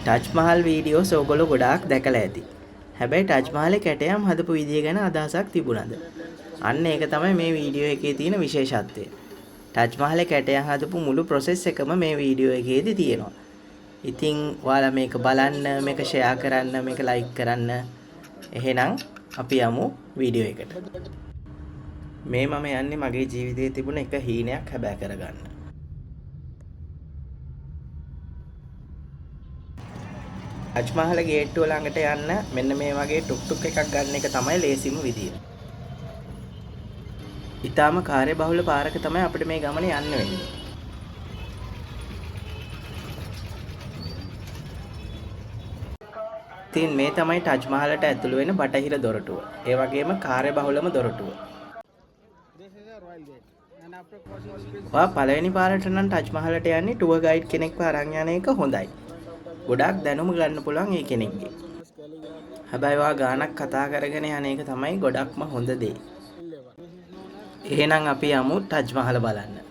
Touch මහල් videos ඔයගොල්ලෝ ගොඩාක් දැකලා ඇති. හැබැයි ටච් මහලේ කැටයම් හදපු විදිය ගැන අදහසක් තිබුණාද? අන්න ඒක තමයි මේ වීඩියෝ එකේ තියෙන විශේෂත්වය. ටච් මහලේ කැටයම් හදපු මුළු ප්‍රොසෙස් එකම මේ වීඩියෝ එකේදී තියෙනවා. ඉතින් ඔයාලා මේක බලන්න, මේක ෂෙයා කරන්න, මේක ලයික් කරන්න. එහෙනම් අපි යමු වීඩියෝ එකට. මේ මම යන්නේ මගේ ජීවිතයේ තිබුණ එක හීනයක් හැබෑ කරගන්න. ටච් මහල ගේට්ටුව ළඟට යන්න මෙන්න මේ වගේ ටුක් ටුක් එකක් ගන්න එක තමයි ලේසිම විදිය. ඊටාම කාර්යබහුල පාරක තමයි අපිට මේ ගමන යන්න වෙන්නේ. ඉතින් මේ තමයි ටච් මහලට ඇතුළු වෙන බටහිර දොරටුව. ඒ වගේම කාර්යබහුලම දොරටුව. ඔයා පළවෙනි පාරට නම් ටච් මහලට යන්නේ ටුවර් ගයිඩ් කෙනෙක්ව අරන් යන එක හොඳයි. ගොඩාක් දැනුම ගන්න පුළුවන් ඒ කෙනෙක්ගේ. හැබැයි ඔයා ගානක් කතා කරගෙන යන එක තමයි ගොඩක්ම හොඳ දේ. එහෙනම් අපි යමු ටච් මහල බලන්න.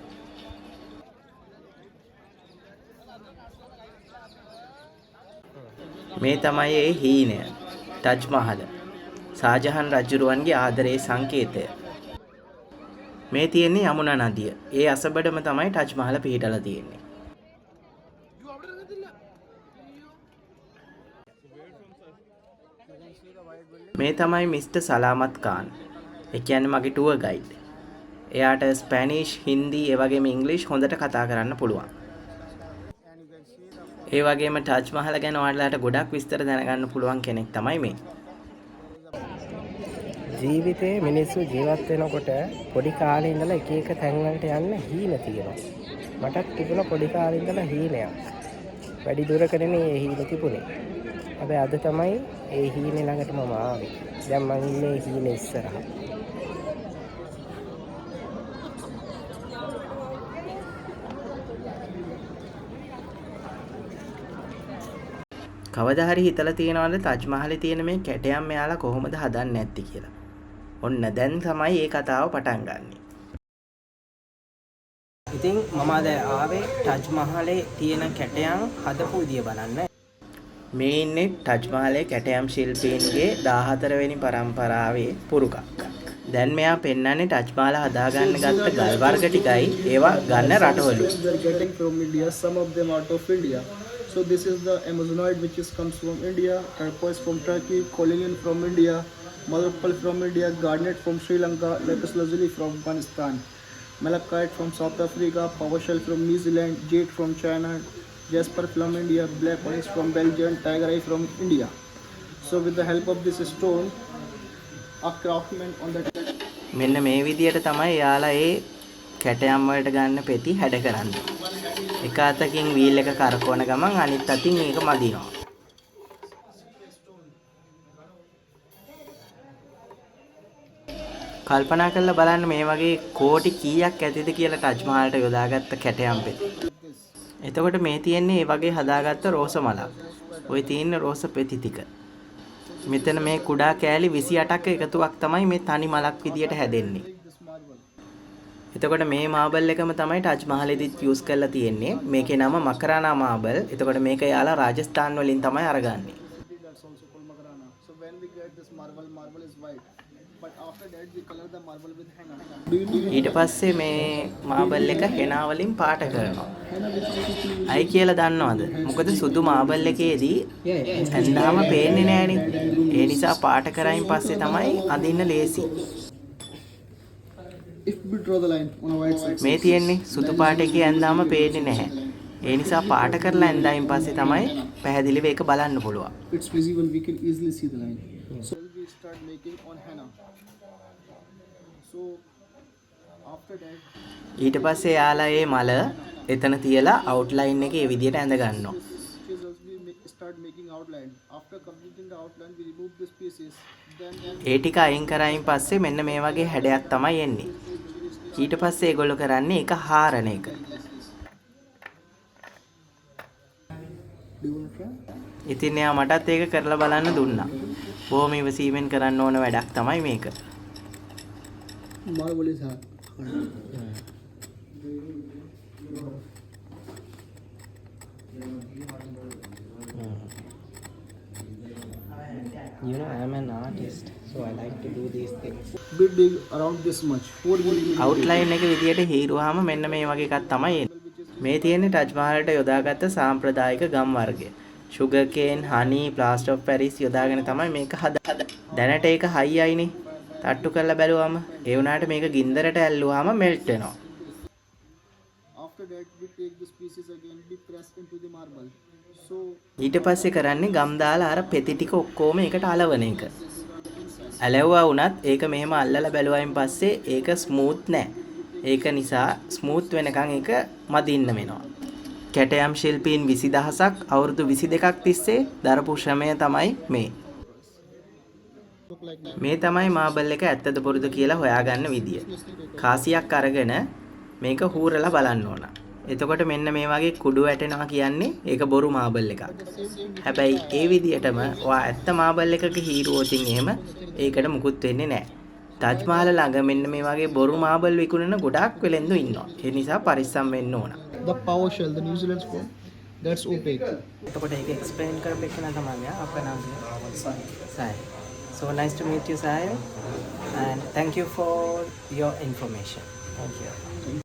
මේ තමයි ඒ හීනය. ටච් මහල. ශාජහන් රජුරුවන්ගේ ආදරේ සංකේතය. මේ තියෙන්නේ යමුනා නදිය. ඒ අසබඩම තමයි ටච් මහල පිහිටලා තියෙන්නේ. මේ තමයි මිස්ටර් සලාමත් ખાන්. ඒ කියන්නේ මගේ ටුවර් ගයිඩ්. එයාට ස්පැනිෂ්, හින්දි, ඒ වගේම ඉංග්‍රීසි හොඳට කතා කරන්න පුළුවන්. ඒ වගේම ටච් මහල ගැන ඔයාලට ගොඩක් විස්තර දැනගන්න පුළුවන් කෙනෙක් තමයි මේ. ජීවිතේ මිනිස්සු ජීවත් වෙනකොට පොඩි කාලේ ඉඳලා එක එක තැන් වලට යන්න හීන තියෙනවා. මටත් තිබුණා පොඩි කාලේ ඉඳලා හීනයක්. වැඩි දුරකට නෙමෙයි ඒ හීන තිබුණේ. හැබැයි අද තමයි ඒ හීනේ ළඟට මම ආවේ. දැන් මම ඉන්නේ හීනේ ඉස්සරහ. කවදා හරි හිතලා තියෙනවද ටච් මහලේ තියෙන මේ කැටයම් මෙයාලා කොහොමද හදන්නේ නැති කියලා? ඔන්න දැන් තමයි මේ කතාව පටන් ගන්නෙ. ඉතින් මම අද ආවේ ටච් මහලේ තියෙන කැටයම් හදපු විදිය බලන්න. මේ ඉන්නේ ටච් මහලේ කැටයම් ශිල්පීන්ගේ 14 වෙනි පරම්පරාවේ පුරුකක්. දැන් මෙයා පෙන්නන්නේ ටච් මහල හදාගන්න ගත්ත ගල් වර්ග ටිකයි ඒවා ගන්න රටවලු. So this is the Amazonite which comes from India, turquoise from Turkey, collinium from India, mother of pearl from India, garnet from Sri Lanka, lapis lazuli from Afghanistan, malachite from South Africa, PowerShell from New Zealand, jade from China, jasper from India, black onyx from Belgium, tiger eye from India. So with the help of this stone, a craftsman on the මෙන්න මේ විදියට තමයි යාලා ඒ කැටයම් වලට ගන්න පෙති හැඩ කරන්නේ. එක අතකින් වීල් එක කරකවන ගමන් අනිත් අතින් ඒක මදිනවා. කල්පනා කරලා බලන්න මේ වගේ කෝටි කීයක් ඇතිද කියලා ටච් මහලට යොදාගත්ත කැටයම් පෙති. එතකොට මේ තියෙන්නේ මේ වගේ හදාගත්ත රෝස මලක්. ওই තියෙන රෝස පෙති ටික. මෙතන මේ කුඩා කෑලි 28ක එකතුවක් තමයි මේ තනි මලක් විදියට හැදෙන්නේ. එතකොට මේ මාබල් එකම තමයි ටච් මහලෙදිත් යූස් කරලා තියෙන්නේ. මේකේ නම මකරානා මාබල්. එතකොට මේක යාලා රාජස්ථාන් වලින් තමයි අරගන්නේ. ඊට පස්සේ මේ මාබල් එක හෙනා වලින් පාට කරනවා. අයි කියලා දන්නවද? මොකද සුදු මාබල් එකේදී ඇඳාම පේන්නේ නැහනේ. ඒ නිසා පාට කරයින් පස්සේ තමයි අඳින්න ලේසි. if we draw the line on a white side මේ තියෙන්නේ සුදු පාට එකේ ඇඳාම පේන්නේ නැහැ. ඒ නිසා පාට කරලා ඇඳායින් පස්සේ තමයි පැහැදිලිව ඒක බලන්න පුළුවන්. it's visible, we can easily see the line. So we start making on henna. So after that ඊට පස්සේ යාලා මේ මල එතන තියලා අවුට්ලයින් එකේ මේ විදියට ඇඳ ගන්නවා. start making outline. After completing the outline, we remove these pieces. Then ඒ ටික අයින් කරායින් පස්සේ මෙන්න මේ වගේ හැඩයක් තමයි එන්නේ. ඊට පස්සේ ඒගොල්ලෝ කරන්නේ ඒක හාරන එක. ඉතින් එයා මටත් ඒක කරලා බලන්න දුන්නා. බොහොම ඉවසීමෙන් කරන්න ඕන වැඩක් තමයි මේක. marble is hard. You know, I am an artist, so I like to do these things. Bit big, around this much, 4 millimeter. Outline එක විදියට හීරුවාම මෙන්න මේ වගේ එකක් තමයි එන්නේ. මේ තියෙන්නේ ටච් මහලට යොදාගත්ත සාම්ප්‍රදායික ගම් වර්ගය. sugar cane, honey, plaster of Paris යොදාගෙන තමයි මේක හදන්නේ. දැනට ඒක හයි අයිනේ. තට්ටු කරලා බැලුවම ඒ වුණාට මේක ගින්දරට ඇල්ලුවාම මෙල්ට් වෙනවා. After that, we take this pieces again, we press into the marble. So ඊට පස්සේ කරන්නේ ගම් දාලා අර පෙති ටික ඔක්කොම එකට අලවන එක. ඇලවුවා වුණත් ඒක මෙහෙම අල්ලලා බැලුවායින් පස්සේ ඒක ස්මූත් නෑ. ඒක නිසා ස්මූත් වෙනකන් ඒක මදින්න වෙනවා. කැටයම් ශිල්පීන් 20000ක් අවුරුදු 22ක් තිස්සේ දරපු ශ්‍රමය තමයි මේ. මේ තමයි මාබල් එක ඇත්තද බොරුද කියලා හොයාගන්න විදිය. කාසියක් අරගෙන මේක හූරලා බලන්න ඕන. එතකොට මෙන්න මේ වගේ කුඩු වැටෙනවා කියන්නේ ඒක බොරු මාබල් එකක්. හැබැයි ඒ විදියටම ඔයා ඇත්ත මාබල් එකක හීරුවොතින් එහෙම ඒකට මුකුත් වෙන්නේ නැහැ. ටච් මහල ළඟ මෙන්න මේ වගේ බොරු මාබල් විකුණන ගොඩාක් වෙලෙන්දු ඉන්නවා. ඒ නිසා පරිස්සම් වෙන්න ඕන. the power shell, the New Zealand sperm, that's opaque. එතකොට ඒක එක්ස්ප්ලেইন කරපෙන්න තමයි අපේ नाम Sahil. So nice to meet you, Sahil, and thank you for your information. Thank you.